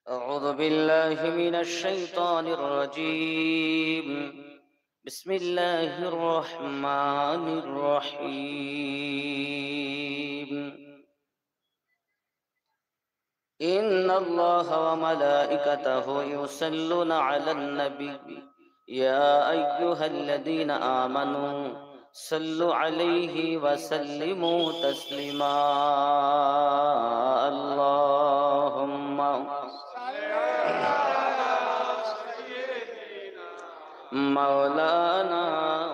أعوذ بالله من الشيطان الرجيم. بسم الله الرحمن الرحيم. إن الله وملائكته يصلون على النبي يا أيها الذين آمنوا صلوا عليه وسلموا تسليما. اللهم مولانا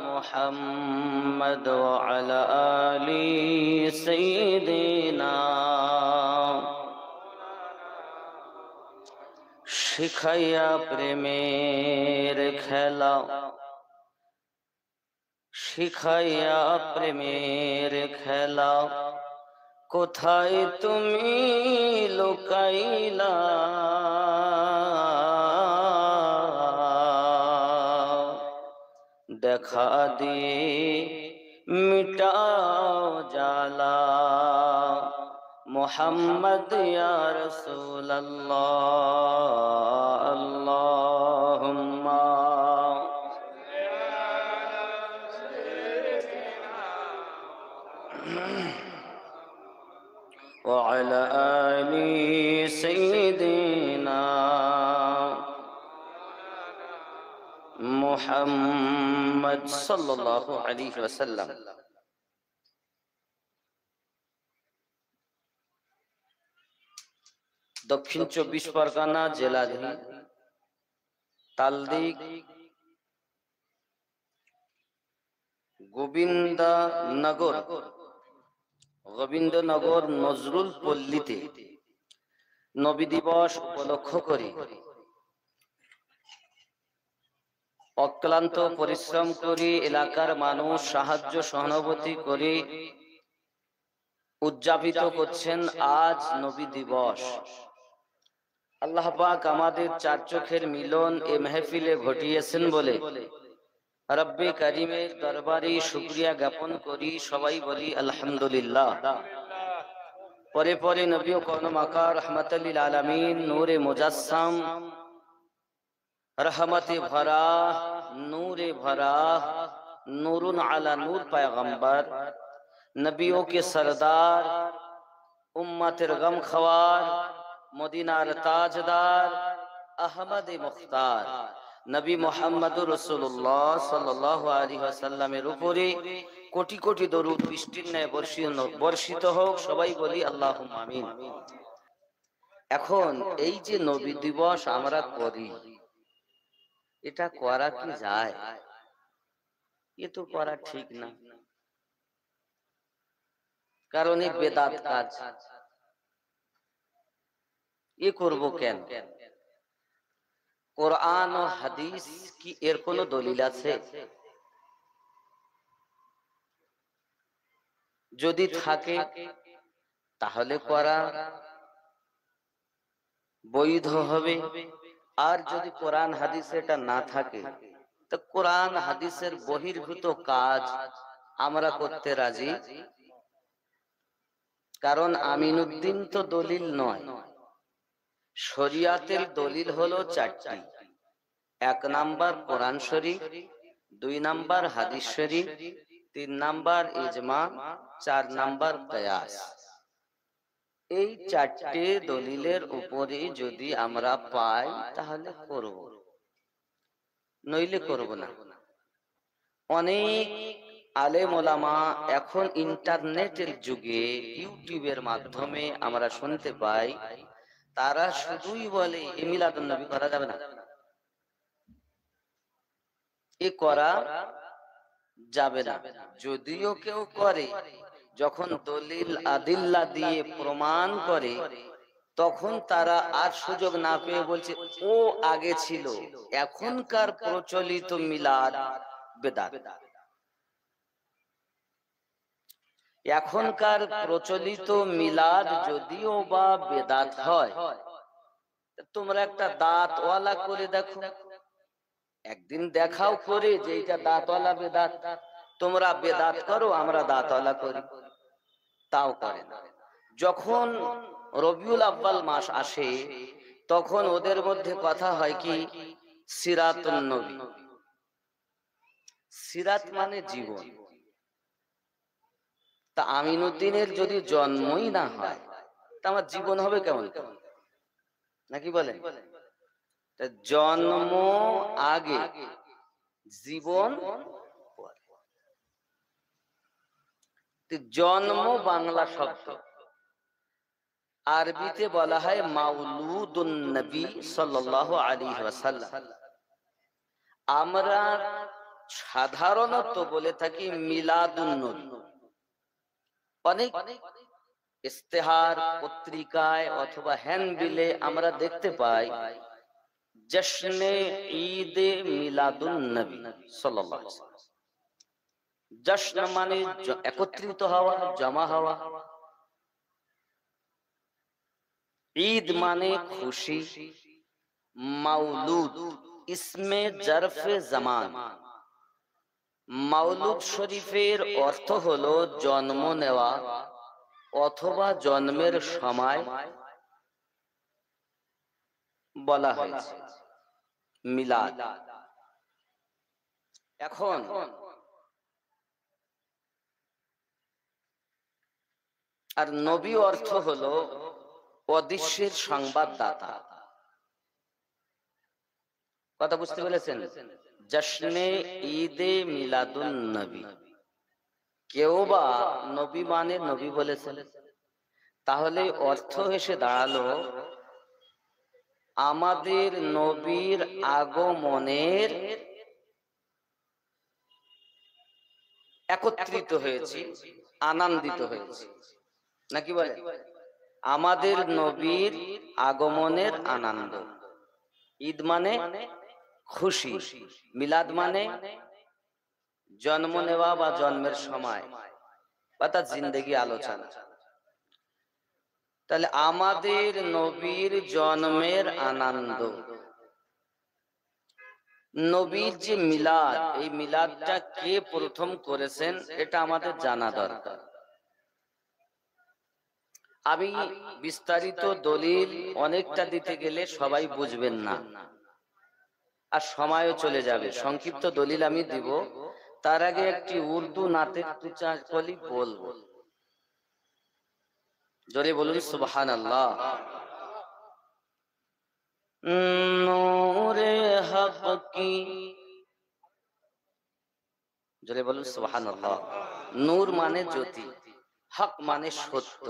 محمد وعلى آل سيدنا শিখাইয়া প্রেমের খেলা, শিখাইয়া প্রেমের খেলা, কোথায় তুমি লুকাইলা? দেখা দিয়ে মিটাও জালা, মুহাম্মদ ইয়া রাসূলুল্লাহ। আল্লাহুম্মা ওয়া আলা আলি সাইয়্যিদিনা মুহাম্মদ সাল্লাল্লাহু আলাইহি ওয়াসাল্লাম। দক্ষিণ 24 পরগনা জেলাধীন তালদিক গোবিন্দনগর নজরুল পল্লীতে নবী দিবস উপলক্ষ করে অক্লান্ত পরিশ্রম করে এলাকার মানুষ সাহায্য সহানুভূতি করে উদযাপিত করছেন আজ নবী দিবস। আল্লাহ পাক আমাদের চার চোখের মিলন এ মেহফিলে ঘটিয়েছেন বলে রব্বে কারিমের দরবারে শুকরিয়া জ্ঞাপন করি। সবাই বলি আলহামদুলিল্লাহ। পরে পরে নবী ও কওম আকার রহমাতুল লিল আলামিন, নূরে মুজাসসাম, রহমতে ভরা, নূরে ভরা, নূরুন আলা নূর पैगंबर, नबियों के सरदार, उम्मतेर गम खवार, मदीनार ताजदार, अहमद मुख्तार नबी मुहम्मदुर रसूलुल्लाह सल्लल्लाहु अलैहि ওয়াসাল্লামের উপরে কোটি কোটি দরুদ বৃষ্টির ন্যায় বর্ষিত হোক। সবাই বলি আল্লাহুম্মা আমিন। এখন এই যে নবী দিবস আমরা করি, এটা করা কি যায়? এ তো করা ঠিক না, কারণ এই বেদাত কাজ। এ করব কেন? কোরআন ও হাদিস কি এর কোনো দলিল আছে? যদি থাকে তাহলে করা বৈধ হবে, আর যদি কোরআন হাদিসে এটা না থাকে তো কোরআন হাদিসের বহির্ভূত কাজ আমরা করতে রাজি। কারণ আমিনউদ্দিন তো দলিল নয়। শরিয়াতের দলিল হলো চারটি। 1 নাম্বার কোরআন শরীফ, 2 নাম্বার হাদিস শরীফ, 3 নাম্বার ইজমা, 4 নাম্বার কিয়াস। এই চারটি দলিলের উপরে যদি আমরা পাই তাহলে করব, নইলে করব না। অনেক আলেম ওলামা এখন ইন্টারনেটের যুগে ইউটিউবের মাধ্যমে আমরা শুনতে পাই, তারা শুধুই বলে এ মিলাদুন নবী করা যাবে না, এ করা যাবে না। যদিও কেউ করে, যখন দলিল আদিল্লা দিয়ে প্রমাণ করে, তখন তারা আর সুযোগ না পেয়ে বলছে ও আগে ছিল, এখনকার প্রচলিত মিলাদ বেদাত। এখনকার প্রচলিত মিলাদ যদিও বা বেদাত হয়, তোমরা একটা দাঁতওয়ালা করে দেখো, একদিন দেখাও করে যে এটা দাঁতওয়ালা বেদাত। তোমরা বেদাত করো, আমরা দাঁতওয়ালা করি, তাও করে না। যখন রবিউল আউয়াল মাস আসে তখন ওদের মধ্যে কথা হয় কি সিরাতুন নবী। সিরাত মানে জীবন। তা আমিনুদ্দিনের যদি জন্মই না হয় তা আমার জীবন হবে কেমন নাকি বলেন? জন্ম আগে, জীবন পরে। জন্ম বাংলা শব্দ, আরবিতে বলা হয় মাউলুদুন নবী সাল্লাল্লাহু আলাইহি ওয়াসাল্লাম। আমরা সাধারণত বলে থাকি মিলাদুন নবী। অনেক ইস্তেহার পত্রিকায় অথবা হ্যান্ডবিলে আমরা দেখতে পাই জশ্নে ঈদে মিলাদুন নবী সাল্লাল্লাহু আলাইহি ওয়াসাল্লাম। জশ্ন মানে একত্রিত হওয়া, জমা হওয়া। ঈদ মানে খুশি। মাউলুদ ইসমে জরফে জামান। মাউলুদ শরীফের অর্থ হলো জন্ম নেওয়া অথবা জন্মের সময় বলা হয়েছে মিলাদ। এখন আর নবী অর্থ হলো অদৃশ্যের সংবাদদাতা। কথা বুঝতে পেরেছেন? জশ্নে ঈদে মিলাদুন নবী। কেউ বা নবী মানে নবী বলেছেন, তাহলে অর্থ এসে দাঁড়ালো আমাদের নবীর আগমনের একত্রিত হয়েছি, আনন্দিত হয়েছি, নাকি বলে? আমাদের নবীর আগমনের আনন্দ। ঈদ মানে খুশি, মিলাদ মানে জন্ম নেওয়া বা জন্মের সময় বা তার জিন্দেগি আলোচনা। তাহলে আমাদের নবীর জন্মের আনন্দ, নবীর যে মিলাদ, এই মিলাদটা কে প্রথম করেছেন এটা আমাদের জানা দরকার। আমি বিস্তারিত দলিল অনেকটা দিতে গেলে সবাই বুঝবেন না, আর সময়ও চলে যাবে। সংক্ষিপ্ত দলিল আমি দিব, তার আগে একটি উর্দু নাতের কলি বলবো। জোরে বলুন সুবহানাল্লাহ। নূরে হক কি, জোরে বলুন সুবহানাল্লাহ। নূর মানে জ্যোতি, হক মানে সত্য।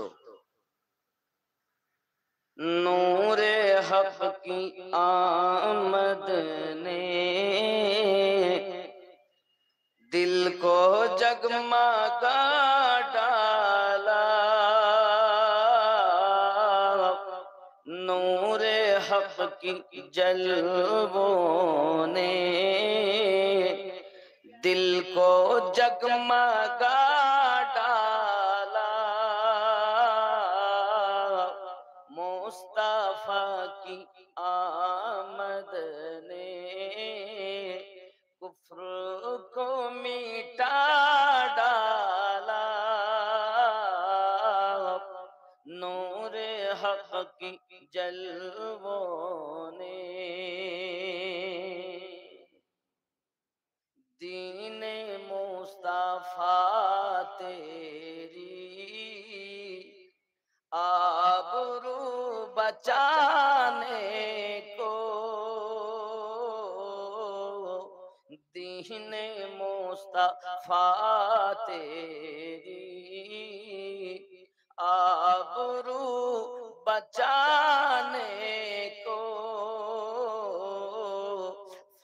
নূরে হক কি आमद ने दिल को जगमगा डाला। नूरे हक की जलवों ने दिल को जगमगा डाला। मुस्तफा की आमद ने कुफ्र को मिटा डाला। नूरे हक की जलवों ने दीने मुस्तफा तेरी आबरू बचाने को, दीने मुस्तफा तेरी आबरू बचाने को,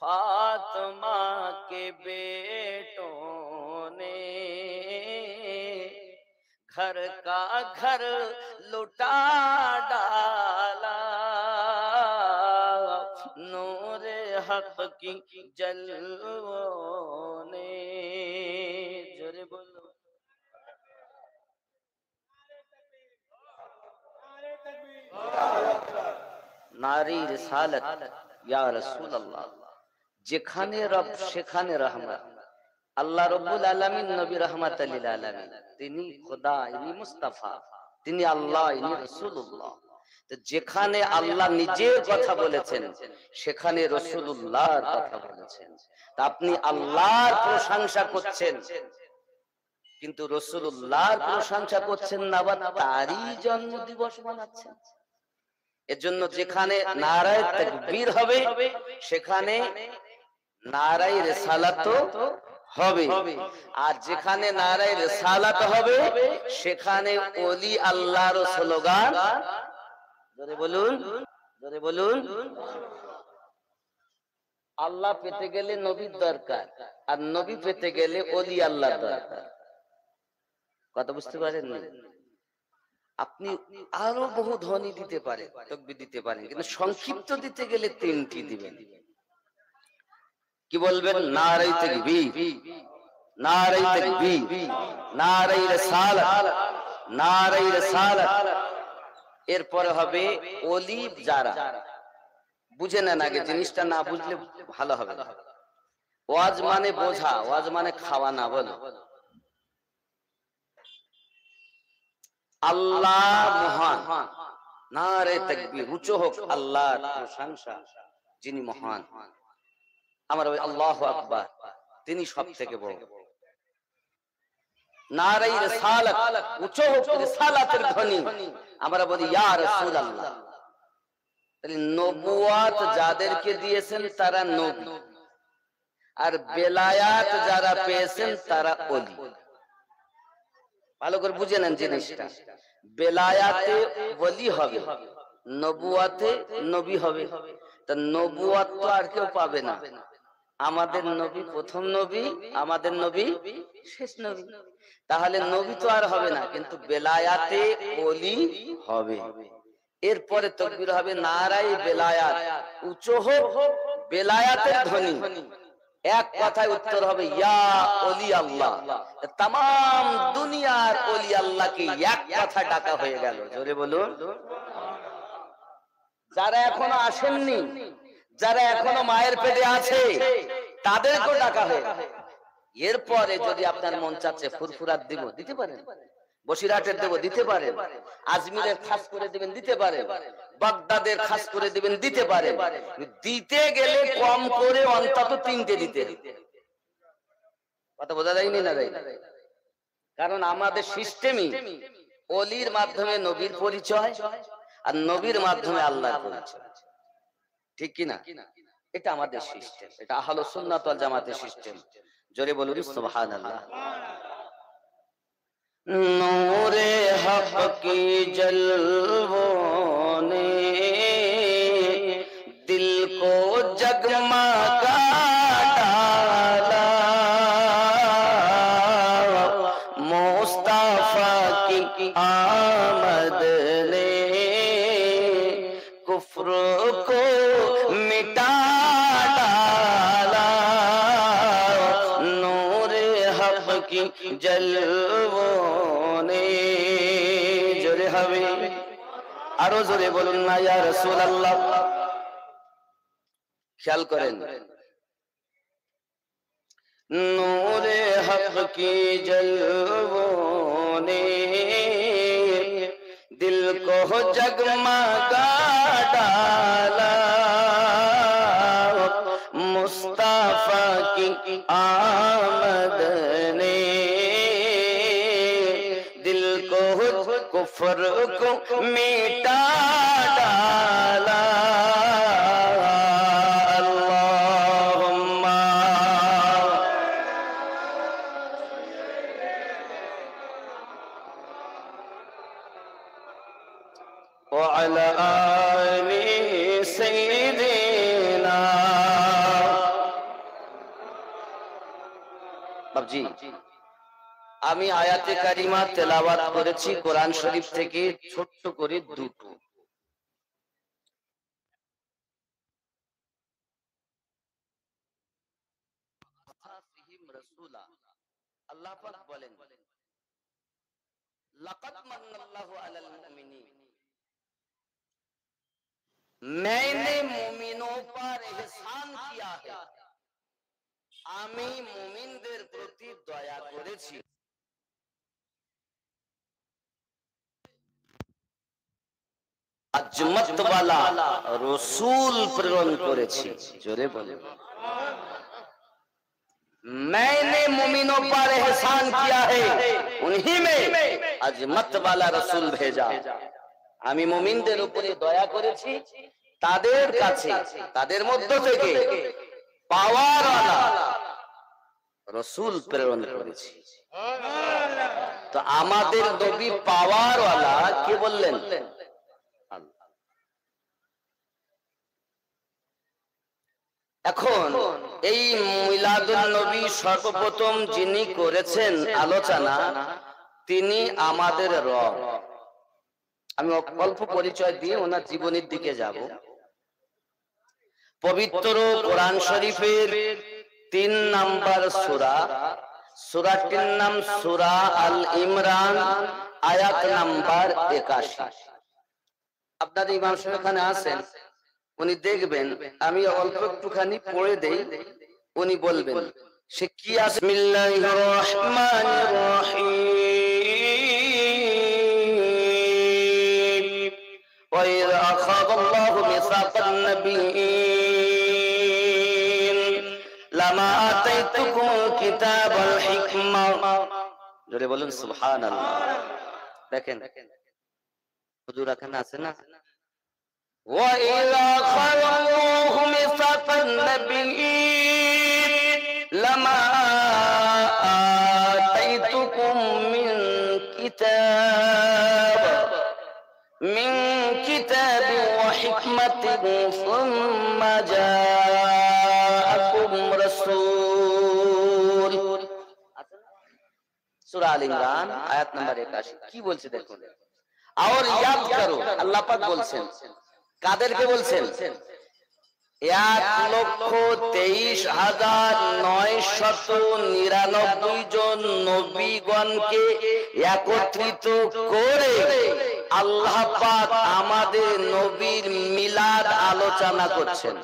फातिमा के बेटों ने घर का घर लुटा डाला। नूरे हक की जलवों ने, जोरे बोलो। नारी रिसालत या रसूल अल्लाह। যেখানে রব সেখানে রহমত। আল্লাহ রব্বুল আলামিন নবী রাহমাতাল লিল আলামিন, তিনি খোদা, ইনি মুস্তাফা, তিনি আল্লাহ, ইনি রাসূলুল্লাহ। যেখানে আল্লাহ নিজের কথা বলেছেন সেখানে রাসূলুল্লাহর কথা বলেছেন। তা আপনি আল্লাহর প্রশংসা করছেন কিন্তু রাসূলুল্লাহর প্রশংসা করছেন না, বা তারই জন্মদিবস মানাচ্ছেন। এজন্য যেখানে নারায়ে তাকবীর হবে সেখানে নারায়ে রিসালাত হবে, আর যেখানে নারায়ে রিসালাত হবে সেখানে ওলি আল্লাহর স্লোগান, জোরে বলুন, জোরে বলুন। আল্লাহ পেতে গেলে নবীর দরকার, আর নবী পেতে গেলে ওলি আল্লাহর দরকার। কথা বুঝতে পারেন না? আপনি আরো বহু ধ্বনি দিতে পারেন, তাকবীর দিতে পারেন, কিন্তু সংক্ষিপ্ত দিতে গেলে তিনটি দিবেন। কি বলবেন? নারায়ে তাকবীর, নারায়ে তাকবীর, নারায়ে রিসালাত, নারায়ে রিসালাত। এরপরে হবে ওলি যারা, বুঝে নেন আগে, জিনিসটা না বুঝলে ভালো হবে না। ওয়াজ মানে বোঝা, ওয়াজ মানে খাওয়া না। বলো আল্লাহ মহান, নারায়ে তাকবীর, উচ্চ হোক আল্লাহর প্রশংসা, যিনি মহান। আমরা বলি আল্লাহু আকবার, তিনি সবথেকে বড়। নারায়ে রিসালাত, উচ্চ হোক রিসালাতের ধ্বনি, আমরা বলি ইয়া রাসূলুল্লাহ। তাহলে নবুয়াত যাদেরকে দিয়েছেন তারা নবী, আর বেলায়াত যারা পেয়েছেন তারা ওলি। ভালো করে বুঝে নেন জিনিসটা। বেলায়াতে ওলি হবে, নবুয়াতে নবী হবে। তা নবুয়াত তো আর কেউ পাবে না, আমাদের নবী প্রথম নবী, আমাদের নবী শেষ নবী। তাহলে নবী তো আর হবে না, কিন্তু বেলায়াতে ওলি হবে। এরপরে তাকবীর হবে নারায়ে বেলায়াত, উচ্চ হোক বেলায়াতের ধ্বনি। এক কথায় উত্তর হবে ইয়া ওলি আল্লাহ। তামাম দুনিয়ার ওলি আল্লাহকে এক কথা ডাকা হয়ে গেল। জোরে বলুন। যারা এখনো আসেননি, যারা এখনো মায়ের পেটে আছে, তাদেরকেও ডাকা হয়ে গেল। এরপরে যদি আপনার মন চাচ্ছে ফুরফুরাত দিব, দিতে পারেন। বসিরহাটের দেব, দিতে পারেন। আজমিরের খাস করে দিবেন, দিতে পারেন। বাগদাদের খাস করে দিবেন, দিতে পারেন। দিতে গেলে কম করে অন্তত তিনটে দিতে। কথা বোঝা যায়নি না? যাই। কারণ আমাদের সিস্টেমই ওলির মাধ্যমে নবীর পরিচয়, আর নবীর মাধ্যমে আল্লাহর পরিচয়। ঠিক কি না? এটা আমাদের সিস্টেম, এটা আহলুস সুন্নাত ওয়াল জামাতের সিস্টেম। জোরে বলুন সুবহানাল্লাহ। নূরে হক কি জলওয়াঁ ने दिल को जगमगा डाला, मुस्तफा की आमद ने कुफ्र को मिटा डाला, नूरे हक की जलवों ने। জোরে হবে, আরো জোরে বলুন না ইয়া রাসূলুল্লাহ। খেয়াল করেন, নূরে হক কি জলवों ने दिल को जगमगा डाला, मुस्तफा की आमद ने दिल को कुफ्र को मिटा डाला। अल्लाहुम्मा व अला आलि सय्यिदिना। বাবজি, আমি আয়াতে কারিমা তেলাওয়াত করেছি কোরআন শরীফ থেকে ছোট্ট করে দুটো। আল্লাহ পাক বলেন লাকাদ মান্নাল্লাহু আলাল মুমিনিন, मैंने মুমিনোं पर এহসান किया है, আমি মুমিনদের প্রতি দয়া করেছি। আর আজমত वाला रसूल प्रेरण করেছি। জোরে বলে, मैंने मोमिनों पर एहसान किया है, उन्हीं में अजमत वाला रसूल भेजा। আমি মুমিনদের উপরে দয়া করেছি, তাদের কাছে তাদের মধ্য থেকে পাওয়ার ওয়ালা রসুল প্রেরণ করেছি। তো আমাদের নবী পাওয়ার ওয়ালা কে বললেন? আল্লাহ। এখন এই মিলাদুন নবী সর্বপ্রথম যিনি করেছেন আলোচনা, তিনি আমাদের রব। আমি অল্প পরিচয় দিয়ে ওনার জীবনের দিকে যাব। পবিত্র কোরআন শরীফের 3 নম্বর সূরা, সূরাটির নাম সূরা আল ইমরান, আয়াত নাম্বার 81। আপনাদের ইমাম সাহেব এখানে আছেন, উনি দেখবেন, আমি অল্প একটুখানি পড়ে দেই, উনি বলবেন সে কি আছে। বিসমিল্লাহির রহমানির রহিম, ওয়া ইয আখাযাল্লাহু মিসাকান নাবিয়্যিন লামা আতাইতুকুমুল কিতাব ওয়াল হিকমা। জোরে বলুন সুবহানাল্লাহ। দেখেন হুজুর এখানে আছে না, وَإِذْ أَخَذَ اللَّهُ مِيثَاقَ النَّبِيِّينَ لَمَا آتَيْتُكُم مِّن كِتَابٍ وَحِكْمَةٍ ثُمَّ جَاءَكُمْ رَسُولٌ। সূরা আল ইমরান আয়াত নাম্বার 81 কি বলছে দেখুন। আর ইয়াদ করো, আল্লাহ পাক বলছেন, কাদেরকে বলছেন? 1,23,999 জন নবীগণকে একত্রিত করে আল্লাহ পাক আমাদের নবীর মিলাদ আলোচনা করছেন।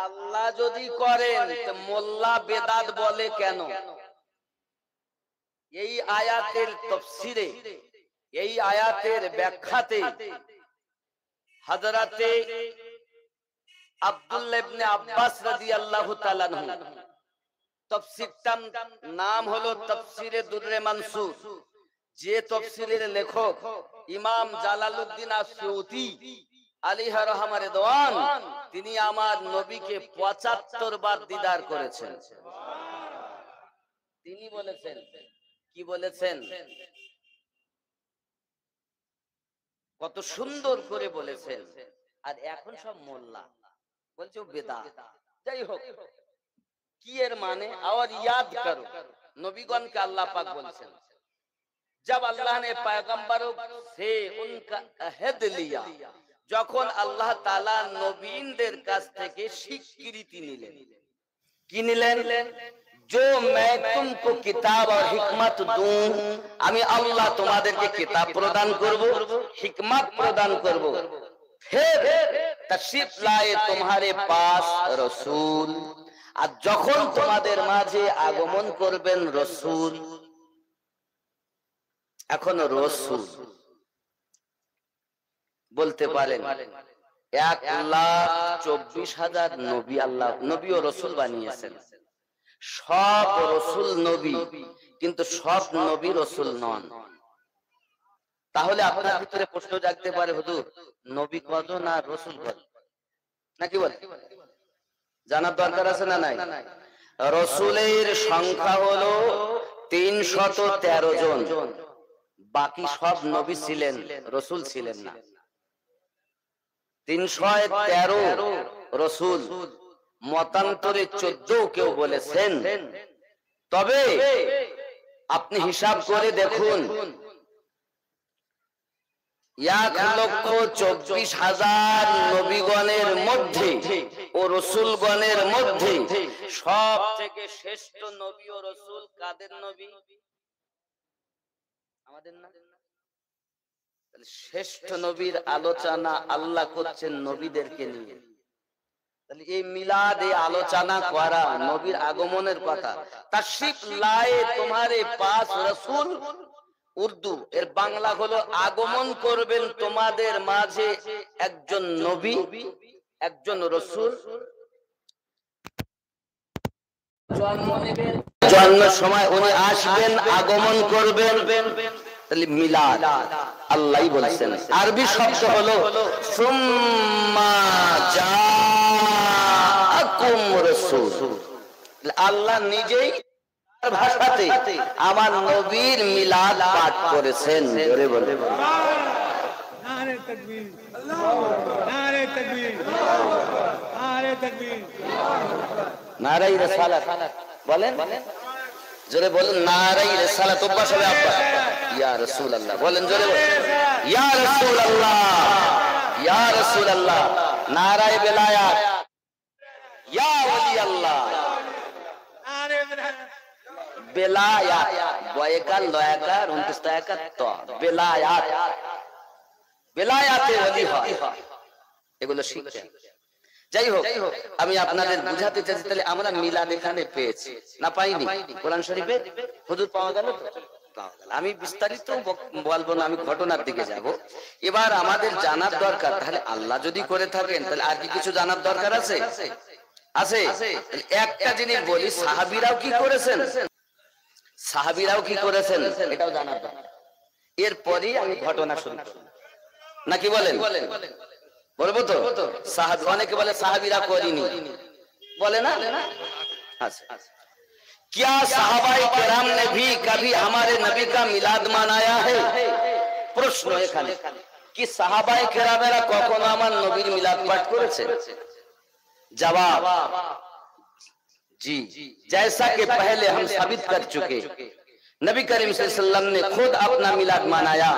আল্লাহ যদি করেন তো মোল্লা বেদাত বলে কেন? এই আয়াতের তাফসীরে, এই আয়াতের ব্যাখ্যাতে হযরতে আব্দুল্লাহ ইবনে আব্বাস রাদিয়াল্লাহু তাআলা আনহু, তাফসীরটার নাম হলো তাফসীরে দুররে মানসুর, যে তাফসীরের লেখক ইমাম জালালউদ্দিন আস-সুয়ুতী আলাইহি রাহমা রিদওয়ান, তিনি আমার নবীকে ৭৫ বার দিদার করেছেন। তিনি বলেছেন, কি বলেছেন? কত সুন্দর করে বলেছেন। আর এখন সব মোল্লা বলছে বেদাত। যাই হোক, কি এর মানে? আর ইয়াদ করো, নবীগণকে আল্লাহ পাক বলছেন, जब अल्लाह ने पैगंबरों से उनका अहद लिया, যখন আল্লাহ তাআলা নবীনদের কাছ থেকে স্বীকৃতি নিলেন। কি নিলেন? जो मैं तुमको किताब और हिकमत दूं, আমি আল্লাহ তোমাদেরকে কিতাব প্রদান করব, হিকমত প্রদান করব, फिर तशरीफ लाए तुम्हारे पास रसूल, আর যখন তোমাদের মাঝে আগমন করবেন রসূল। এখন রসূল বলতে পারেন 1,24,000 নবী আল্লাহ নবী ও রসূল বানিয়েছেন। সব রসূল নবী, কিন্তু সব নবী রসূল নন। তাহলে আপনার ভিতরে প্রশ্ন জাগতে পারে, হুজুর নবী কজন আর রসূল কজন? নাকি বলে জানার দরকার আছে না নাই? রসূলের সংখ্যা হলো 313 জন। বাকি সব নবী ছিলেন, রসূল ছিলেন না। 313 রসূল, মতান্তরে 14 কেউ বলেছেন। তবে আপনি হিসাব করে দেখুন, 1,24,000 নবীগণের মধ্যে ও রসূলগণের মধ্যে সব থেকে শ্রেষ্ঠ নবী ও রসূল কাদের নবী? আমাদের না? শ্রেষ্ঠ নবীর আলোচনা আল্লাহ করছেন নবীদেরকে নিয়ে। তাহলে এই মিলাদ, এই আলোচনা করা, নবীর আগমনের কথা, তশরিফ লায়ে তোমারে পাস রসূল, উর্দু, এর বাংলা হলো আগমন করবেন তোমাদের মাঝে একজন নবী, একজন রাসূল, জন্মের সময় উনি আসবেন, আগমন করবেন। তাহলে মিলাদ আল্লাহই বলেছেন। আরবি শব্দ হলো সুম্মা জাআকুম রাসূল। আল্লাহ নিজেই ভাষাতে আমার নবীর মিলাদ পাঠ করেছেন। জোরে বলে নারে তাকবীর, নারে তাকবীর, নারে তাকবীর, নারে রিসালাত বলেন, জোরে বলেন নারে রিসালাত। অভ্যাস হবে আব্বা। ইয়া রাসূলুল্লাহ বলেন, জোরে বলেন ইয়া রাসূলুল্লাহ, ইয়া রাসূলুল্লাহ। নারে বেলায়াত, ইয়া ওলি আল্লাহ। নারে বেলায়াত, বয়কার লয়াকার 29 টাকা তো বেলায়াত, বেলায়াতে ওলি হয়, এগুলো শিখেন। যাই হোক, আমি আপনাদের বুঝাতে চাইছি তাহলে আমরা মিলাদ এখানে পেয়েছি না পাইনি? কোরআন শরীফে হুজুর পাওয়া গেল তো? আমি বিস্তারিত বলবো না, আমি ঘটনার দিকে যাব। এবার আমাদের জানার দরকার, তাহলে আল্লাহ যদি করে থাকেন তাহলে আর কি কিছু জানার দরকার আছে? আছে। একটা জিনিস বলি, সাহাবীরাও কি করেছেন, সাহাবীরাও কি করেছেন এটাও জানার দরকার। এরপরই আমি ঘটনা শুরু করব, নাকি বলেন? বলবো তো? সাহাবী, অনেকে বলে সাহাবীরা করেনি, বলে না? আচ্ছা, क्या साहबाए किराम ने भी कभी हमारे नबी का मिलाद मनाया है? প্রশ্ন এখানে কি সাহাবায়ে কেরামেরা কখনো আমার নবীর মিলাদ পাঠ করেছে? जवाब जी, जैसा कि पहले हम साबित कर चुके, नबी करीम सल्लल्लाहु अलैहि वसल्लम ने खुद अपना मिलाद मनाया,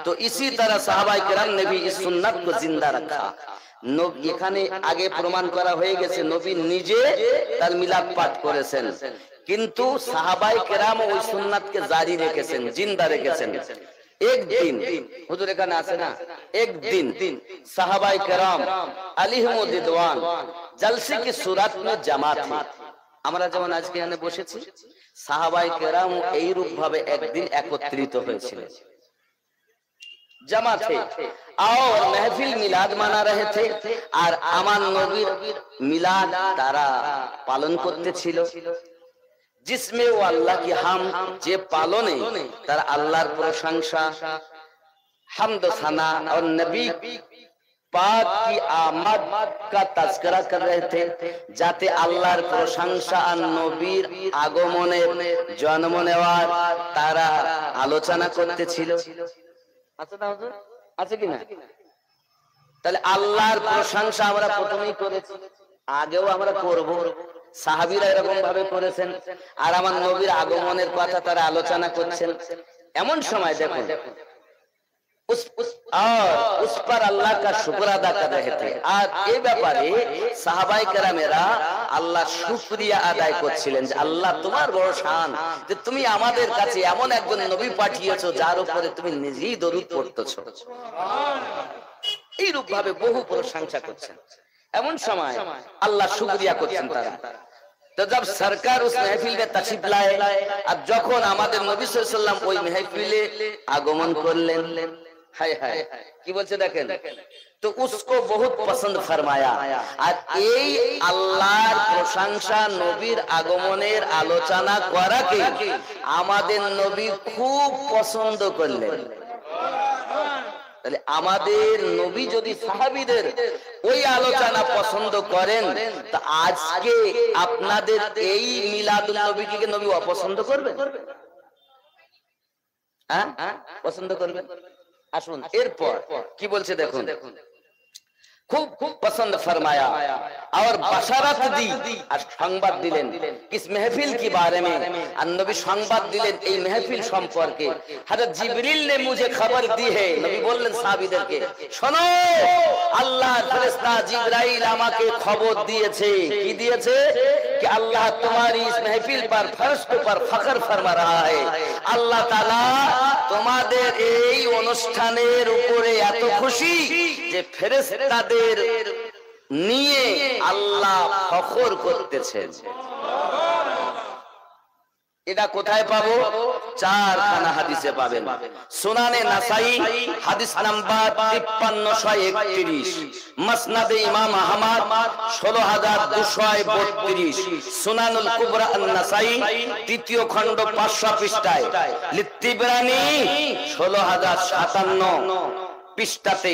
तो इसी तरह साहबाए किराम ने भी इस सुन्नत को जिंदा रखा। এখানে আগে প্রমাণ করা হয়ে গেছে নবী নিজে তার মিলাদ পাঠ করেছেন, কিন্তু সাহাবায়ে কেরাম ওই সুন্নাতকে জারি রেখেছেন, জিন্দা রেখেছেন। একদিন হুজুর এখানে আছে না, একদিন সাহাবায়ে কেরাম আলাইহিম রিদওয়ান জলসে কি সুরাত মে জামা থি। আমরা যেমন আজকে এখানে বসেছি, সাহাবায়ে কেরাম এই রূপ ভাবে একদিন একত্রিত হয়েছিলেন, जमा थे और महफिल मिलाद मना रहे थे, और আমার নবীর মিলাদ তারা পালন করতেছিল, जिसमें वो अल्लाह की हम, যে পালনে তারা আল্লাহর প্রশংসা, হামদ সানা और नबी पाक की आमद का तज़किरा कर रहे थे, যাতে আল্লাহর প্রশংসা আর নবীর আগমনের জন্ম নেওয়ার তারা আলোচনা করতেছিল। আছে না হুজুর? আছে কি না? তাহলে আল্লাহর প্রশংসা আমরা প্রথমেই করেছি, আগেও আমরা করব। সাহাবীরা এরকম ভাবে করেছেন, আর আমার নবীর আগমনের কথা তারা আলোচনা করছেন। এমন সময় দেখুন उस पर अल्लाह का शुक्र अदा कर रहे थे, আর এই ব্যাপারে সাহাবায়ে কেরামেরা আল্লাহর শুকরিয়া আদায় করছিলেন যে আল্লাহ তোমার বড় শান যে তুমি আমাদের কাছে এমন একজন নবী পাঠিয়েছো যার উপরে তুমি নিজেই দরুদ পড়তেছো। এই রূপ ভাবে বহু প্রশংসা করছেন। এমন সময় আল্লাহ শুকরিয়া করছেন তারা। तो जब सरकार उस महफिल में तशरीफ लाए, अब যখন আমাদের নবী সাল্লাল্লাহু আলাইহি ওয়াসাল্লাম ওই महफिले আগমন করলেন, हाय हाय কি বলছে দেখেন, তো उसको बहुत पसंद फरमाया, আর এই আল্লাহর প্রশংসা নবীর আগমনের আলোচনা করাকে আমাদের নবী খুব পছন্দ করলেন। তাহলে আমাদের নবী যদি সাহাবীদের ওই আলোচনা পছন্দ করেন, তা আজকে আপনাদের এই মিলাদুল নবীকে নবী অপছন্দ করবেন? হ্যাঁ, পছন্দ করবেন? আসুন এরপর কি বলছে দেখুন, খুব খুব পছন্দ ফরমায়া और बशारत दी, আর সংবাদ দিলেন কিস महफिल के बारे में, আর নবী সংবাদ দিলেন এই महफिल সম্পর্কে। হযরত জিবরিল ने मुझे खबर दी है, নবী বললেন সাহাবীদেরকে শোনো, আল্লাহর ফেরেশতা জিবরাইল আমাকে খবর দিয়েছে। কি দিয়েছে? कि अल्लाह तुम्हारी इस महफिल पर फरिश्तों पर फख्र फरमा रहा है, আল্লাহ তাআলা তোমাদের এই অনুষ্ঠানের উপরে এত খুশি যে ফেরেশতাদের নিয়ে আল্লাহ ফখর করতেছেন। এটা কোথায় পাবো? চারখানা হাদিসে পাবেন। সুনানে নাসাই হাদিস নাম্বার 5331, মাসনাদে ইমাম আহমদ 16232, সুনানুল কুবরা আন-নাসাই তৃতীয় খণ্ড 500 পৃষ্ঠায়, লিত্তিবরানি 16057 পৃষ্ঠাতে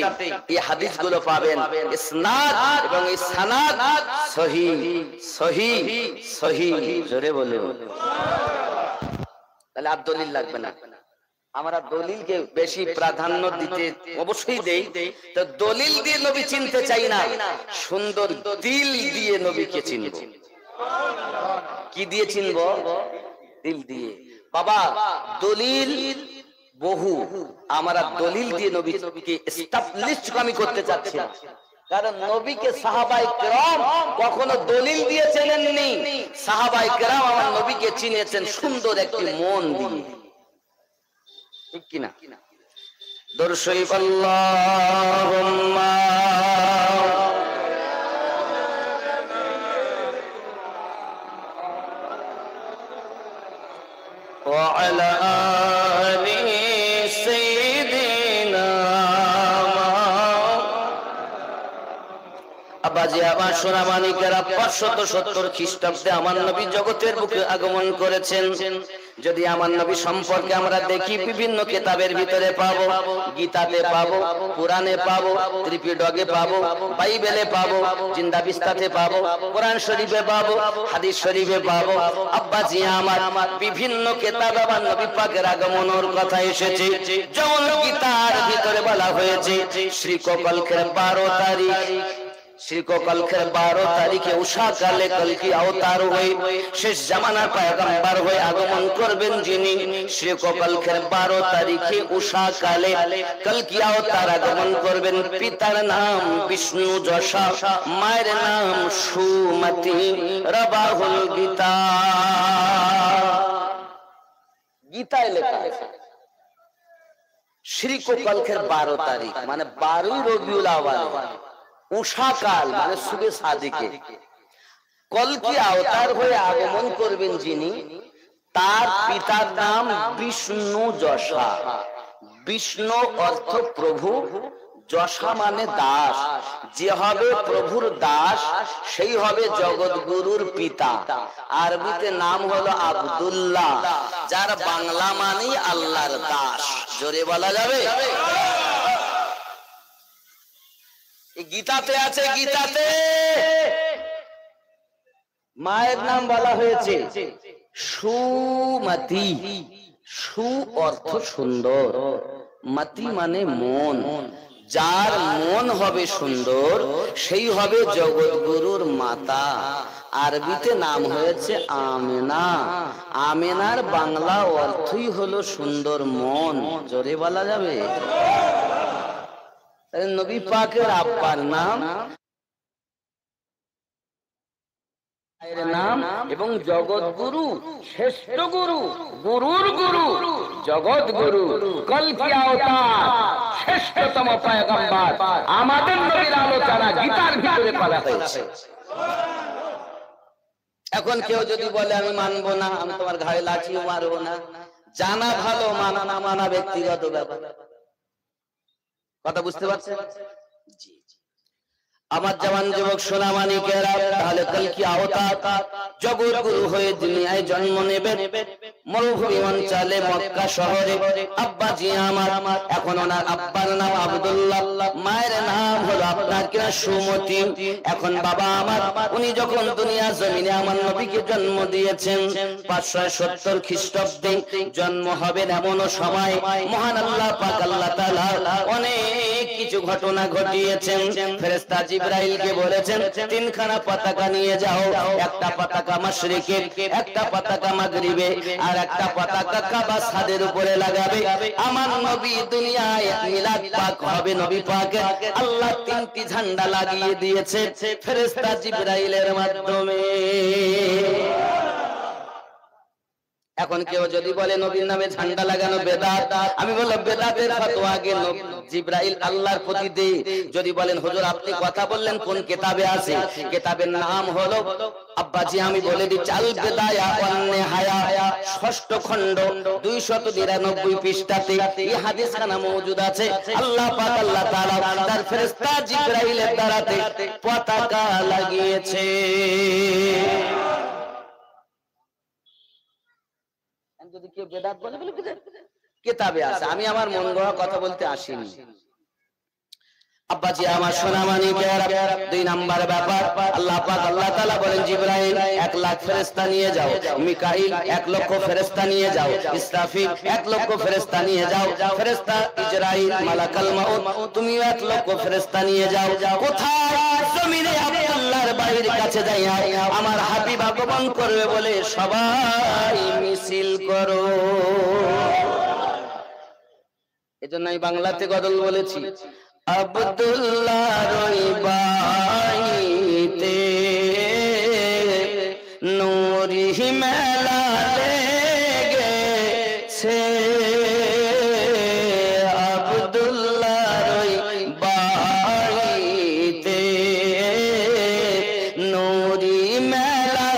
এই হাদিসগুলো পাবেন। ইসনাদ এবং এই সানাদ সহিহ সহিহ সহিহ, জোরে বলুন। তাহলে আর দলিল লাগবে না। আমরা দলিলকে বেশি প্রাধান্য দিতে অবশ্যই দেই। তো দলিল দিয়ে নবী চিনতে চাই না, সুন্দর দিল দিয়ে নবীকে চিনব। কি দিয়ে চিনব? দিল দিয়ে। বাবা দলিল বহু, আমরা দলিল দিয়ে নবীকে এস্টাবলিশ আমি করতে চাচ্ছি না। কারণ নবীকে সাহাবায়ে কেরাম কখনো দলিল দিয়ে চেনেননি। সাহাবায়ে কেরাম আমার নবীকে চিনেছেন সুন্দর একটি মন দিয়ে, ঠিক কিনা? দরুদ শরীফ আল্লাহুম্মা ওয়া আলা আলি সাইয়্যিদিনা। আবাজি আমার সোনা মানিকেরা 570 খ্রিস্টাব্দে আমার নবী জগতের বুকে আগমন করেছেন। যদি আমার নবী সম্পর্কে আমরা দেখি, বিভিন্ন কিতাবের ভিতরে পাবো, গীতাতে পাবো, কুরআনে পাবো, ত্রিপিটকে পাবো, বাইবেলে পাবো, জিন্দা বিস্তাতে পাবো, কোরআন শরীফে পাবো, হাদিস শরীফে পাবো। আব্বাজি আমার বিভিন্ন কিতাবে আমার নবী পাকের আগমনের কথা এসেছে। যেমন গীতার ভিতরে বলা হয়েছে শ্রীকল্পের 12 তারিখ, শ্রীকল্পের 12 তারিখে উষা কালে কলকি অবতার হয়ে শেষ জামানার পয়গম্বর হয়ে আগমন করবেন যিনি। শ্রীকল্পের 12 তারিখে উষা কালে কলকি অবতার আগমন করবেন। পিতার নাম বিষ্ণু যশা, মায়ের নাম সুমতি। রবাহুল গীতা, গীতায় লেখা আছে শ্রীকল্পের 12 তারিখ মানে 12 রবিউল আউয়াল, উষাকাল মানে সুবে সাদিকে কলকি অবতার হয়ে আগমন করবেন যিনি, তার পিতার নাম বিষ্ণু যশা। বিষ্ণু অর্থ প্রভু, যশা মানে দাস। যে হবে প্রভুর দাস সেই হবে জগৎগুরুর পিতা। আরবিতে নাম হলো আব্দুল্লাহ, যার বাংলা মানে আল্লাহর দাস। জোরে বলা যাবে? গীতাতে আছে, গীতাতে মায়ের নাম বলা হয়েছে সুমতি। সু অর্থ সুন্দর, মতি মানে মন। যার মন হবে সুন্দর সেই হবে জগৎগুরুর মাতা। আরবিতে নাম হয়েছে আমেনা। আমেনার বাংলা অর্থই হলো সুন্দর মন। জোরে বলা যাবে? নবী পাকের আব্বার নাম নাম এবং জগৎগুরু, শ্রেষ্ঠ গুরু, গুরুর গুরু, জগৎগুরু, কলকি অবতার, শ্রেষ্ঠতম পয়গম্বর আমাদের নবীর আলোচনা গীতার ভিতরে করা হয়েছে। এখন কেউ যদি বলে আমি মানবো না, আমি তোমার ঘাড়ে লাঠিও মারবো না, জানা ভালো, মানা না মানা ব্যক্তিগত ব্যাপার। কথা বুঝতে পারছেন? আমার জওয়ান যুবক সোনা মানিকেরা, তাহলে কলকি অবতার জগৎ গুরু হয়ে দুনিয়ায় জন্ম নেবেন মরুভূমি অঞ্চলে মক্কা শহরে। আব্বাজি আমার, এখন ওনার আব্বার নাম আব্দুল্লাহ, মায়ের নাম হলো আপনার কিনা সুমতি। এখন বাবা আমার, উনি যখন দুনিয়া জমিনে আমার নবীকে জন্ম দিয়েছেন 570 খ্রিস্টাব্দে জন্ম হবেন এমন সময় মহান আল্লাহ পাক আল্লাহ তাআলা অনেক কিছু ঘটনা ঘটিয়েছেন। ফেরেশতা জিবরাইলকে বলেছেন 3খানা পতাকা নিয়ে যাও, একটা পতাকা মাশরিকে, একটা পতাকা মাগরিবে, আর একটা পতাকা কাবা ছাদের উপরে লাগাবে। আমার নবী দুনিয়ায় মিলাদ পাক হবে নবী পাকে। আল্লাহ 3টি ঝান্ডা লাগিয়ে দিয়েছে ফেরেশতা জিবরাইলের মাধ্যমে। এখন কেউ যদি বলে নবীর নামে ঝান্ডা লাগানো বেদাত, আমি বললাম বেদাতের ফতোয়া আগে জিবরাইল আল্লাহর প্রতি দেয়। যদি বলেন হুজুর আপনি কথা বললেন কোন কিতাবে আছে, কিতাবের নাম হলো আব্বাজি আমি বলে দিচ্ছি আল বিদায়া ওয়ান নিহায়া, ষষ্ঠ খণ্ড 299 পৃষ্ঠাতে এই হাদিসখানা মওজুদ আছে। আল্লাহ পাক আল্লাহ তাআলা তার ফেরেশতা জিবরাইলের দ্বারাতে পতাকা লাগিয়েছে। যদি কেউ বেদাত বলে বলে কিতাবে আছে, আমি আমার মন গড়া কথা বলতে আসিনি। আব্বাজি আমার সোনামানিকেরা, 2 নাম্বার ব্যাপার, আল্লাহ পাক আল্লাহ তাআলা বলেন জিবরাইল 1 লাখ ফেরেশতা নিয়ে যাও, মিকাইল 1 লক্ষ ফেরেশতা নিয়ে যাও, ইসরাফিল 1 লক্ষ ফেরেশতা নিয়ে যাও, ফেরেশতা ইজরাইল মালাকাল মাউত তুমি 1 লক্ষ ফেরেশতা নিয়ে যাও। কোথায়? জমিনে আল্লাহর বাড়ির কাছে যাইয়া আমার হাবিব আগমন করবে বলে সবাই মিছিল করো। এজন্য আমি বাংলাতে গজল বলেছি, আব্দুল্লাহর ওই বাইতে নূরি মেলা লেগেছে, আব্দুল্লাহর ওই বাইতে নূরি মেলা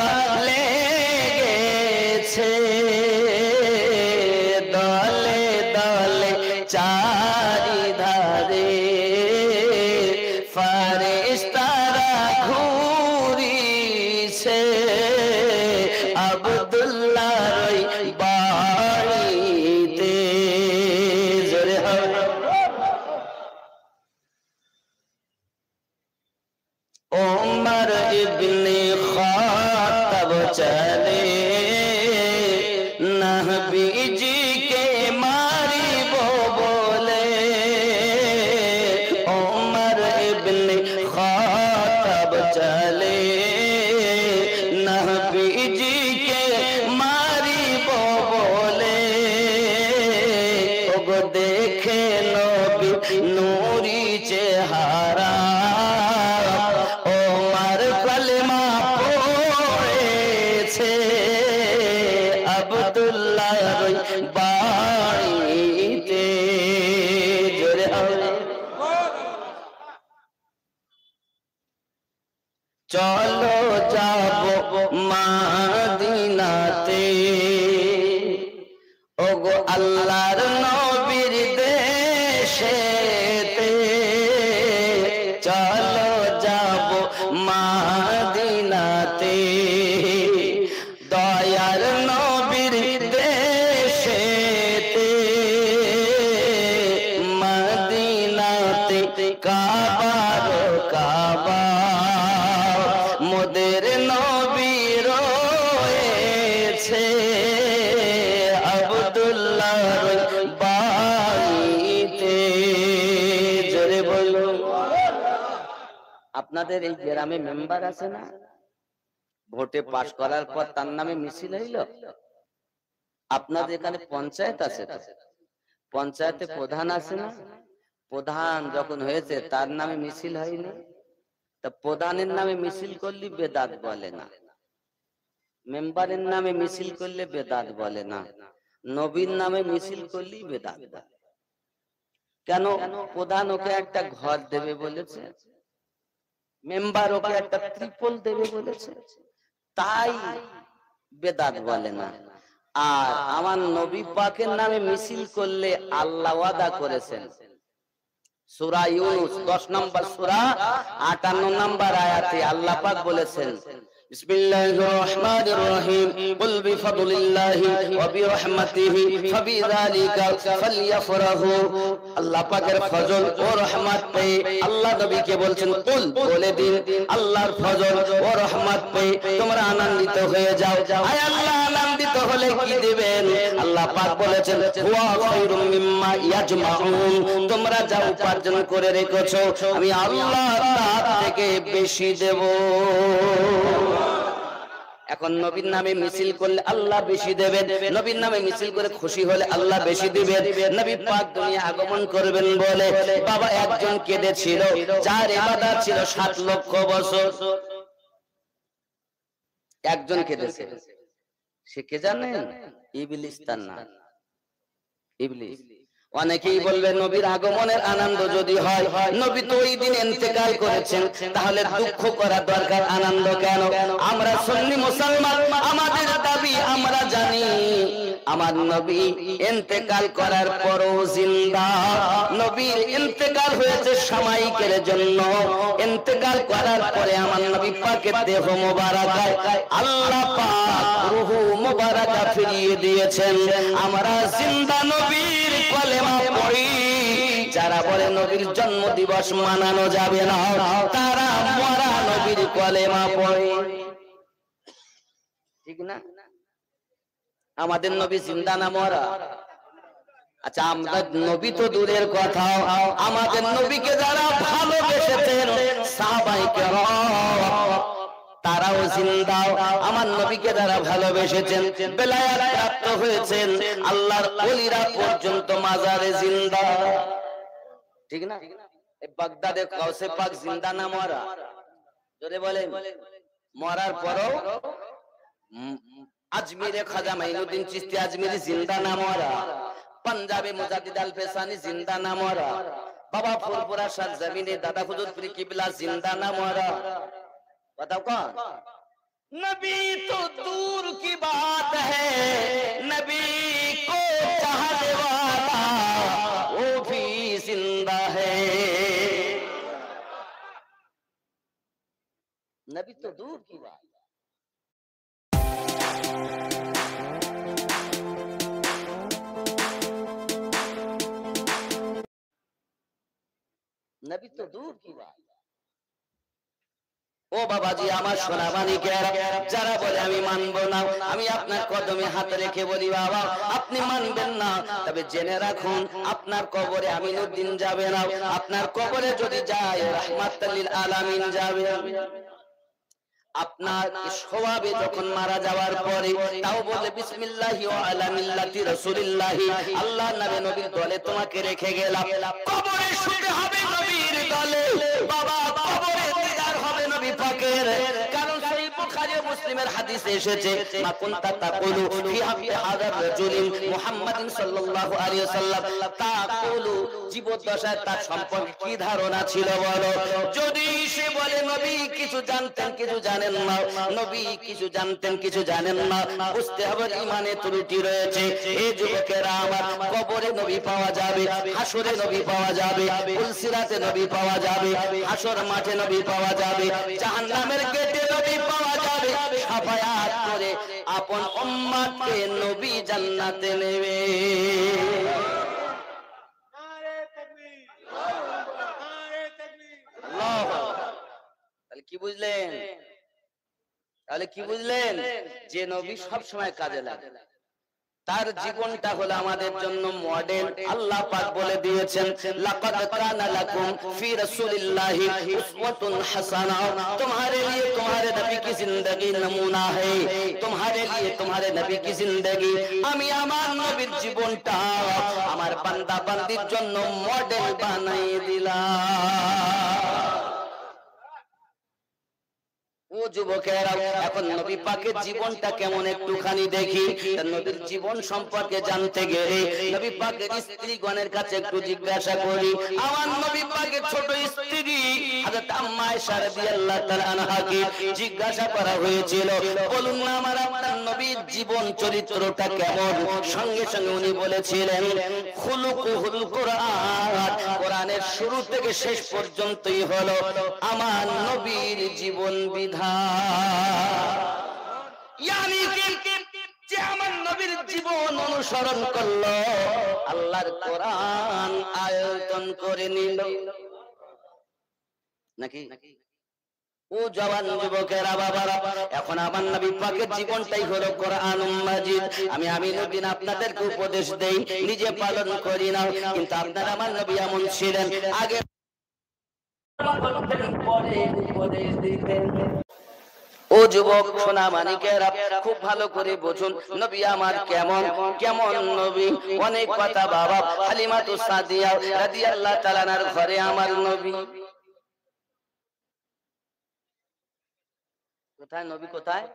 লেগেছে, দলে দলে চারিধারে ফেরেশতারা ঘুরিছে, আব্দুল্লাহর ওই বাড়িতে। জোরে হবে। ওমর ইবনে খাত্তাব চলে নবীজিকে মারিব বলে, ওমর ইবনে খাত্তাব চলে নবীজিকে মারিব বলে, ওগো দেখে নবী নূরি চেহারা, ওমর কলমা পড়েছে, আব্দুল্লাহর ওই বাড়িতে। জোরে হবে। চলো যাব মদিনাতে, ওগো আল্লাহর নবীর দেশেতে, চলো যাব মদিনাতে, দয়ার নবীর দেশেতে, মদিনাতে কাবার কাবা মোদের নবী রয়েছে, আব্দুল্লাহর বাড়িতে। জোরে বলো। আপনাদের এই গ্রামে মেম্বার আছে না, ভোটে পাশ করার পর তার নামে মিছিল হইল? আপনাদের এখানে পঞ্চায়েত আছে, পঞ্চায়েতে প্রধান আছে না, প্রধান যখন হয়েছে তার নামে মিছিল হয়নি? তা প্রধানের নামে মিছিল করলে বেদাত বলে না, মেম্বারের নামে মিছিল করলে বেদাত বলে না, নবীর নামে মিছিল করলেই বেদাত বলে। কেন? প্রধান ওকে একটা ঘর দেবে বলেছে, মেম্বার ওকে একটা ত্রিপল দেবে বলেছে, তাই বেদাত বলে না। আর আমার নবী পাকের নামে মিছিল করলে আল্লাহ ওয়াদা করেছেন, সূরা ইউনূস 10 নম্বর সূরা 58 নম্বর আয়াতে আল্লাহ পাক বলেছেন, বিসমিল্লাহির রহমানির রহিম, কুল বিফাদলিল্লাহি ওয়া বিরহমাতিহি ফাবিযালিকা ফালইফরাহু। আল্লাহ পাকের ফজল ও রহমত পেয়ে আল্লাহ নবীকে বলছেন, কুল বলে দিন আল্লাহর ফজল ও রহমত পেয়ে তোমরা আনন্দিত হয়ে যাও। আয় আল্লাহ আনন্দিত হলে কি দিবেন? আল্লাহ পাক বলেছেন, হুয়া খায়রুম মিম্মা ইয়াজমাউন, তোমরা যা উপার্জন করে রেখেছো আমি আল্লাহ তার থেকে বেশি দেব। এখন নবীর নামে মিছিল করলে আল্লাহ বেশি দেবেন, নবীর নামে মিছিল করে খুশি হলে আল্লাহ বেশি দিবেন। নবী পাক দুনিয়া আগমন করবেন বলে বাবা একজন কেঁদেছিল, যার ইবাদত ছিল 7 লক্ষ বছর, একজন কেঁদেছে। সে কে জানেন? ইবলিস তার নাম, ইবলিস। অনেকেই বলবে নবীর আগমনের আনন্দ যদি হয়, নবী তো ওই দিন ইন্তেকাল করেছেন, তাহলে দুঃখ করা দরকার, আনন্দ কেন? আমরা সুন্নি মুসলমান, আমাদের দাবি আমরা জানি আমার নবী ইন্তেকাল করার পরও জিন্দা। নবীর ইন্তেকাল হয়েছে সাময়িকের জন্য, ইন্তেকাল করার পরে আমার নবী পাকের দেহ মোবারকায় আল্লাহ পাক রূহ মোবারকা ফিরিয়ে দিয়েছেন। আমরা জিন্দা নবীর কলেমা পড়ি। যারা বলে নবীর জন্ম দিবস মানানো যাবে না, তারা মরা নবীর কলেমা পড়ে, ঠিক না? আমাদের নবী জিন্দা না মরা? আচ্ছা, আমরা নবী তো দূরের কথা, আমাদের নবীকে যারা ভালোবেসেছেন সাহাবায়ে কেরাম তারাও জিন্দা। আমার নবীকে যারা ভালোবেসেছেন, বেলায়েত প্রাপ্ত হয়েছেন, আল্লাহর ওলিরা পর্যন্ত মাজারে জিন্দা, ঠিক না? এই বাগদাদে কাউসে পাক জিন্দা না মরা? জোরে বলেন। মরার পরও আজমিরে খাজা মাইনুদ্দিন চিশতি আজমিরি জিন্দা না মরা? পাঞ্জাবে মুজাদ্দিদ আল ফেসানি জিন্দা না মরা? বাবা ফুলপুরা শাহ জমিনে দাদা হুজুর পীর কিবলা জিন্দা না মরা? बताओ कौन? नबी तो दूर की बात है, नबी को चाहने वाला वो भी जिंदा है। नबी तो दूर की बात, नबी तो दूर की बात। ও বাবাজি আমার সোনা মানিকেরা, যারা বলে আমি মানবো না, আমি আপনার কদমে হাত রেখে বলি বাবা আপনি মানবেন না, তবে জেনে রাখুন আপনার কবরে আমিনুদ্দিন যাবে না, আপনার কবরে যদি যায় রাহমাতুল লিল আলামিন যাবে। আপনার স্বভাবে যখন মারা যাওয়ার পরে তাও বলে বিসমিল্লাহি ওয়া আলা মিল্লাতি রাসূলিল্লাহি, আল্লাহ নবী নবীর দলে তোমাকে রেখে গেলাম। কবরে শুতে হবে নবীর দলে বাবা, কবরে দিদার হবে নবী পাকের। কারণ সহিহ বুখারী ও মুসলিমের হাদিসে এসেছে মা কুনতা তাকুলু ফি হাক্কি হাযার রাজুলিন মুহাম্মাদিন সাল্লাল্লাহু আলাইহি ওয়াসাল্লাম, তাকুলু জীবদ্দশায় তার সম্পর্কে কি ধারণা ছিল বলো? যদি সে বলে নবী কিছু জানতেন কিছু জানেন না, নবী কিছু জানতেন কিছু জানেন না, বুঝতে হবে ঈমানে ত্রুটি রয়েছে। এই যুবকেরা আমার, কবরে নবী পাওয়া যাবে, হাসরে নবী পাওয়া যাবে, পুলসিরাতে নবী পাওয়া যাবে, হাসর মাঠে নবী পাওয়া যাবে, জাহান্নামের গেটে নবী পাওয়া যাবে। শাফায়াত করে আপন উম্মতকে নবী জান্নাতে নেবে। नारे तकबीर, नारे तकबीर। আল্লাহু আকবার। তাহলে কি বুঝলেন? তাহলে কি বুঝলেন? যে নবী সব সময় কাজে লাগে, তার জীবনটা হলো আমাদের জন্য মডেল। আল্লাহ পাক বলে দিয়েছেন লাকাদ কানা লাকুম ফি রাসূলিল্লাহি উসওয়াতুন হাসানা, तुम्हारे लिए तुम्हारे नबी की जिंदगी नमूना है, तुम्हारे लिए तुम्हारे नबी की जिंदगी। আমি আমার নবীর জীবনটা আমার বান্দা বান্দির জন্য মডেল বানিয়ে দিলাম। ও যুবকেরা, এখন নবী পাকের জীবনটা কেমন একটুখানি দেখি। নবীর জীবন সম্পর্কে জানতে গেলে নবী পাকের স্ত্রীগণের কাছে একটু জিজ্ঞাসা করি। আমার নবী পাকের ছোট স্ত্রী হযরত আম্মা আয়েশা রাদিয়াল্লাহু তাআলা আনহাকে জিজ্ঞাসা করা হয়েছিল, বলুন না আমার আপনার নবীর জীবন চরিত্রটা কেমন? সঙ্গে সঙ্গে উনি বলেছিলেন খুলুকুল কুরআন, কোরআনের শুরু থেকে শেষ পর্যন্তই হলো আমার নবীর জীবন বিধান। यानी যে আমার নবীর জীবন অনুসরণ করলো, আল্লাহর কোরআন আয়তন করে নিল নাকি? ও জওয়ান যুবকেরা বাবারা, এখন আমার নবী পাকের জীবনটাই হলো কোরআনুল মাজিদ। আমি আমিনুদ্দিন আপনাদেরকে উপদেশ দেই, নিজে পালন করি না, কিন্তু আপনারা আমার নবী এমন ছিলেন, আগে পরে উপদেশ দিতেন। ও যুবক সোনা মানিকেরা, খুব ভালো করে বুঝুন নবী আমার কেমন কেমন নবী। অনেক কথা বাবা, হালিমাতুস সাদিয়া রাদিয়াল্লাহু তাআলা আনহার ঘরে আমার নবী। কোথায় নবী? কোথায়?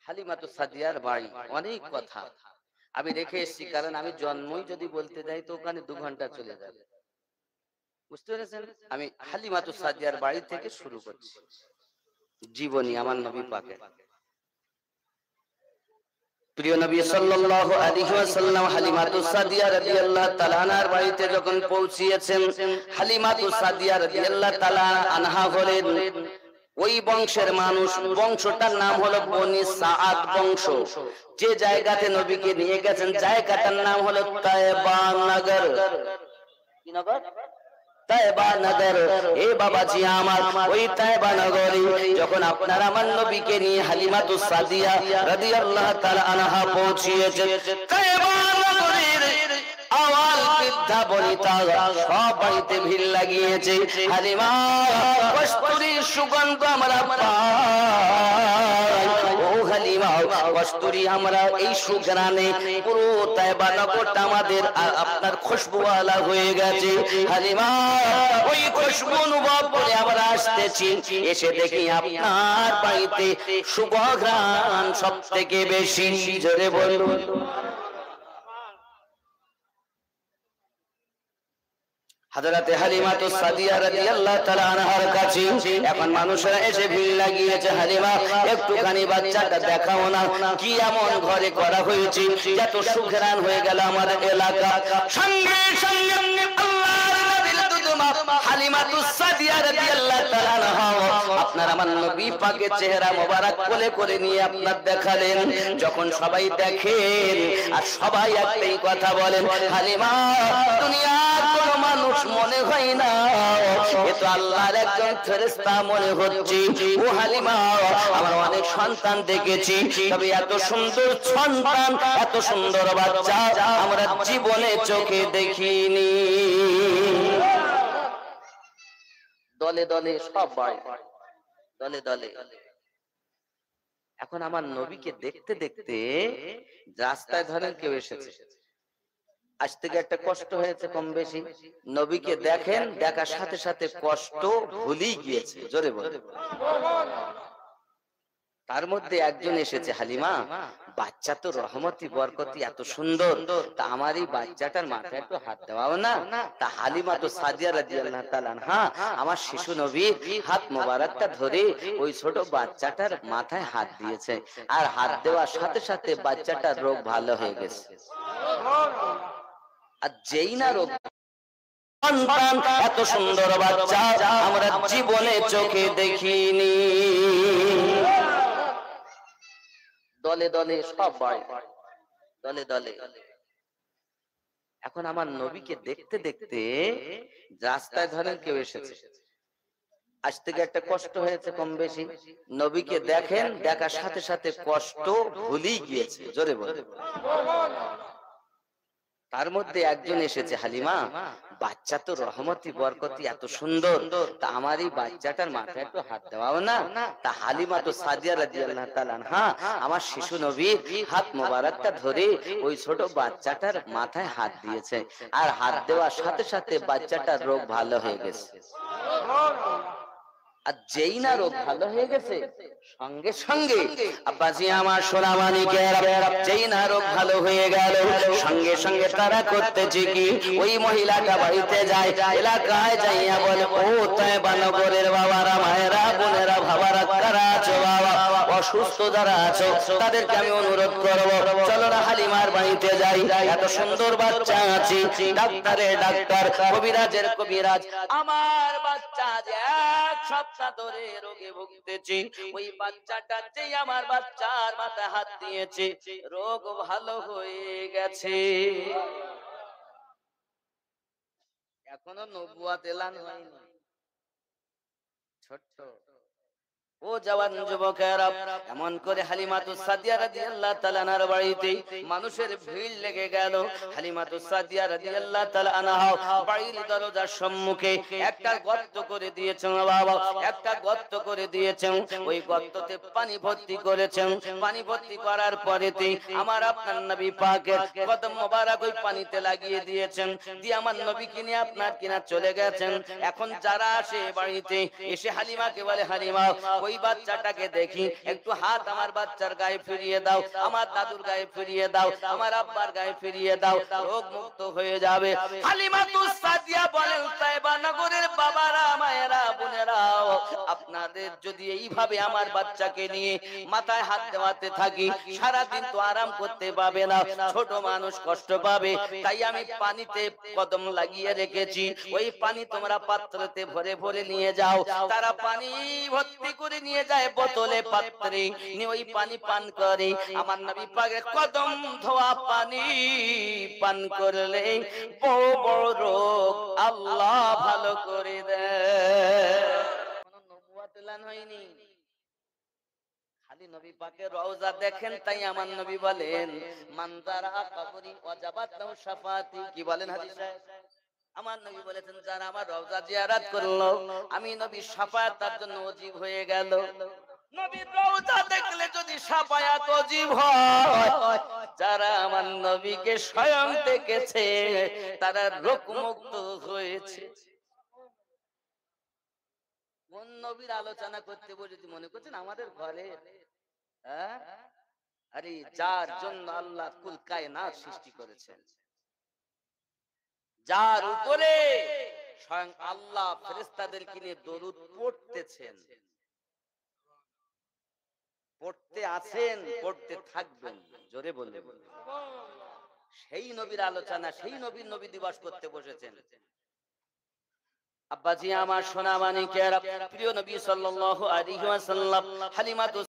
হালিমাতুস সাদিয়ার বাড়ি, অনেক কথা আমি রেখে এসেছি, কারণ আমি জন্মই যদি বলতে যাই তো ওখানে 2 ঘন্টা চলে যাবে, বুঝতে পেরেছেন? আমি হালিমাতুস সাদিয়ার বাড়ি থেকে শুরু করছি জীবনী আমার নবী পাকের। প্রিয় নবী সাল্লাল্লাহু আলাইহি ওয়াসাল্লাম হালিমাতুস সাদিয়া রাদিয়াল্লাহু তাআলা আনহার বাড়িতে যখন পৌঁছিয়েছেন, হালিমাতুস সাদিয়া রাদিয়াল্লাহু তাআলা আনহা হলেন ওই বংশের মানুষ। বংশটার নাম হলো বনি সাআদ বংশ। যে জায়গাতে নবীকে নিয়ে গেছেন জায়গাটার নাম হলো তায়েবা নগর। কি নগর? তায়েবা নগর। এ বাবাজি আমার, ওই তায়েবা নগরে যখন আপনার আমার নবীকে নিয়ে হালিমাতুস সাদিয়া রাদিয়াল্লাহু তাআলা আনহা পৌঁছিয়েছেন, তায়েবা নগরের আওয়াল বৃদ্ধা বনিতা সব বাড়িতে ভিড় লাগিয়েছে। হালিমা, কস্তুরীর সুগন্ধ আমরা পাই। ও হালিমা, কস্তুরী আমরা এই সুঘ্রাণে পুরো তায়েবা নগরটা আমাদের আপনার খুশবুওয়ালা হয়ে গেছে। হালিমা, ওই খুশবু অনুভব করে আমরা আসতেছি, এসে দেখি আপনার বাড়িতে সুগন্ধ সব থেকে বেশি। জোরে বলুন। হযরতে হালিমাতুস সাদিয়া রাদিয়াল্লাহু তাআলা আনহার কাছে এখন মানুষরা এসে ভিড় লাগিয়েছে। হালিমা, একটুখানি বাচ্চাটা দেখাও না, কি এমন ঘরে করা হয়েছে এত সুঘ্রাণ হয়ে গেল আমাদের এলাকা। সঙ্গে সঙ্গে আল্লাহর নবীর দুদমা হালিমাতুস সাদিয়া রাদিয়াল্লাহু তাআলা আনহা আপনার আমার নবী পাকের চেহারা মোবারক কোলে করে নিয়ে আপনার দেখালেন। যখন সবাই দেখেন আর সবাই একটাই কথা বলেন, হালিমা, দুনিয়ার কোন মানুষ মনে হয় না, এ তো আল্লাহর একজন ফেরেশতা মনে হচ্ছে। ও হালিমা, আমরা অনেক সন্তান দেখেছি, তবে এত সুন্দর সন্তান, এত সুন্দর বাচ্চা আমরা জীবনে চোখে দেখিনি। দলে দলে সবাই, দলে দলে। এখন আমার নবীকে দেখতে দেখতে রাস্তায় ধরেন কেউ এসেছে, আজ থেকে একটা কষ্ট হয়েছে কম বেশি, নবীকে দেখেন, দেখার সাথে সাথে কষ্ট ভুলেই গিয়েছে। জোরে বলে। তার মধ্যে একজন এসেছে, হালিমা, বাচ্চা তো রহমতি বরকতি এত সুন্দর, তা আমার এই বাচ্চাটার মাথায় একটু হাত দেওয়াও না। তা হালিমা তো সাদিয়া রাদিয়াল্লাহু তাআলা আনহা আমার শিশু নবীর হাত মোবারকটা ধরে ওই ছোট বাচ্চাটার মাথায় হাত দিয়েছে, আর হাত দেওয়ার সাথে সাথে বাচ্চাটার রোগ ভালো হয়ে গেছে। আর যেই না রোগ, সন্তান এত সুন্দর বাচ্চা আমরা জীবনে চোখে দেখিনি। দলে দলে সবাই, দলে দলে। এখন আমার নবীকে দেখতে দেখতে রাস্তায় ধরেন কেউ এসেছে, আজ থেকে একটা কষ্ট হয়েছে কম বেশি, নবীকে দেখেন, দেখার সাথে সাথে কষ্ট ভুলেই গিয়েছে। জোরে বলে। তার মধ্যে একজন এসেছে, হালিমা, বাচ্চা তো রহমতি বরকতি এত সুন্দর, তা আমার এই বাচ্চাটার মাথায় একটু হাত দেওয়াও না। তা হালিমা তো সাদিয়া রাদিয়াল্লাহু তাআলা আনহা আমার শিশু নবীর হাত মোবারকটা ধরে ওই ছোট বাচ্চাটার মাথায় হাত দিয়েছে, আর হাত দেওয়ার সাথে সাথে বাচ্চাটার রোগ ভালো হয়ে গেছে। আর যেই না রোগ ভালো হয়ে গেছে, সঙ্গে সঙ্গে আব্বাজি আমার সোনা মানিকেরা, যেই না রোগ ভালো হয়ে গেল, সঙ্গে সঙ্গে তারা করতেছে কি, ওই মহিলাটা বাড়িতে যায়, এলাকায় যাইয়া বলে, ও তায়েবা নগরের বাবারা, মায়েরা, বোনেরা, ভাবারা, কারা আছো বাবা, অসুস্থ যারা আছো তাদেরকে আমি অনুরোধ করবো, চলো না হালিমার বাড়িতে যাই, এত সুন্দর বাচ্চা আছে, ডাক্তারের ডাক্তার, কবিরাজের কবিরাজ, আমার বাচ্চা যে এক সপ্তাহ ধরে রোগে ভুগতেছি, ওই বাচ্চাটা যেই আমার বাচ্চার মাথায় হাত দিয়েছে রোগ ভালো হয়ে গেছে। এখনো নবুয়াত এলান হয়নি। ছোট্ট ও জওয়ান যুবকেরা, এমন করে হালিমাতুস সাদিয়া রাদিয়াল্লাহু তাআলা আনহার বাড়িতে মানুষের ভিড় লেগে গেল। হালিমাতুস সাদিয়া রাদিয়াল্লাহু তাআলা আনহা বাড়ির দরজার সম্মুখে একটা গর্ত করে দিয়েছেন বাবা, একটা গর্ত করে দিয়েছেন, ওই গর্ততে পানি ভর্তি করেছেন। পানি ভর্তি করার পরেতে আমার আপনার নবী পাকের কদম মোবারক ওই পানিতে লাগিয়ে দিয়েছেন, দিয়ে আমার নবীকে নিয়ে আপনার কিনা চলে গেছেন। এখন যারা আসে বাড়িতে এসে হালিমাকে বলে, হালিমা, ওই বাচ্চাটাকে দেখি, একটু হাত আমার বাচ্চার গায়ে ফিরিয়ে দাও, আমার দাদুর গায়ে ফিরিয়ে দাও, আমার আব্বার গায়ে ফিরিয়ে দাও, রোগ মুক্ত হয়ে যাবে। হালিমাতুস সাদিয়া বলেন, তায়েবা নগরের বাবারা, মায়েরা, বোনেরা, আপনাদের যদি এইভাবে আমার বাচ্চাকে নিয়ে মাথায় হাত দেওয়াতে থাকি, সারাদিন তো আরাম করতে পাবে না, ছোট মানুষ কষ্ট পাবে, তাই আমি পানিতে কদম লাগিয়ে রেখেছি, ওই পানি তোমরা পাত্রতে ভরে ভরে নিয়ে যাও। তারা পানি ভর্তি করে নিয়ে যায় বোতলে, পাত্রে নিয়ে ওই পানি পান করে। আমার নবী পাকের কদম ধোয়া পানি পান করলে বড় বড় রোগ আল্লাহ ভালো করে দেয়। কোনো নবুয়ত এলান হয়নি, খালি নবী পাকের রওজা দেখেন, তাই আমার নবী বলেন, মান যারা কবরি ওয়াজাবাত লাহু শাফাআতি। কি বলেন হাদিসে? আমার নবী বলেছেন, যারা আমার রওজা জিয়ারত করলো, আমি নবী শাফায়াত তার জন্য ওয়াজিব হয়ে গেল। নবীর রওজা দেখলে যদি শাফায়াত ওয়াজিব হয়, যারা আমার নবীকে স্বয়ং দেখেছে তারা রোগমুক্ত হয়েছে। কোন নবীর আলোচনা করতে বলেছি মনে করছেন আমাদের ঘরে? হ্যাঁ, আরে যার জন্য আল্লাহ কুল কায়নাত সৃষ্টি করেছেন, যার উপরে স্বয়ং আল্লাহ ফেরেশতাদেরকে নিয়ে দরুদ পড়তেছেন, পড়তে আছেন, পড়তে থাকবেন, জোরে বললে সেই নবীর আলোচনা, সেই নবীর নবী দিবস করতে বসেছেন। আব্বাজি আমার সোনা মানিকেরা, প্রিয় নবী সাল্লাল্লাহু আলাইহি ওয়াসাল্লাম হালিমাতুস